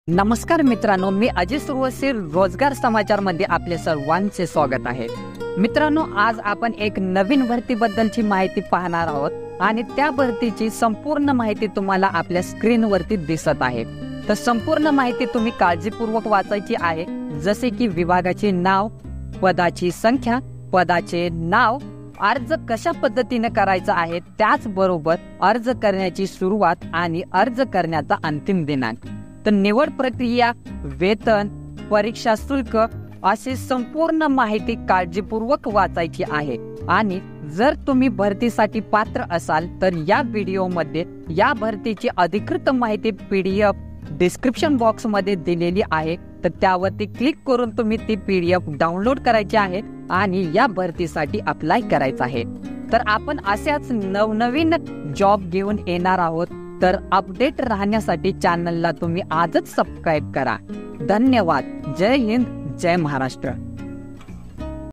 नमस्कार मित्रांनो, मी अजय सुरवसे रोजगार समाचार मध्ये आपले सर्वांचे स्वागत आहे। मित्रांनो, आज आपण एक नवीन भरतीबद्दलची माहिती पाहणार आहोत आणि त्या भरतीची संपूर्ण माहिती तुम्हाला आपल्या स्क्रीनवरती दिसत आहे। तर संपूर्ण माहिती तुम्ही काळजीपूर्वक वाचायची आहे, जसे की विभागाचे नाव, पदाची संख्या, पदाचे नाव, अर्ज कशा पद्धतीने करायचा आहे, त्याचबरोबर अर्ज करण्याची सुरुवात आणि अर्ज करण्याचा अंतिम दिनांक, तर निवड प्रक्रिया, वेतन, परीक्षा शुल्क अशी संपूर्ण माहिती काळजीपूर्वक वाचायची आहे। आणि जर तुम्ही भरतीसाठी पात्र असाल तर या व्हिडिओमध्ये या भरतीची अधिकृत माहिती PDF डिस्क्रिप्शन बॉक्स मध्ये दिलेली आहे, तर त्यावरती क्लिक करून तुम्ही ती PDF डाउनलोड करायची आहे आणि या भरतीसाठी अप्लाय करायचं आहे। तर आपण अशाच नवनवीन जॉब घेऊन येणार आहोत, तर अपडेट राहण्यासाठी चॅनलला तुम्ही आजच सबस्क्राइब करा। धन्यवाद। जय हिंद, जय महाराष्ट्र।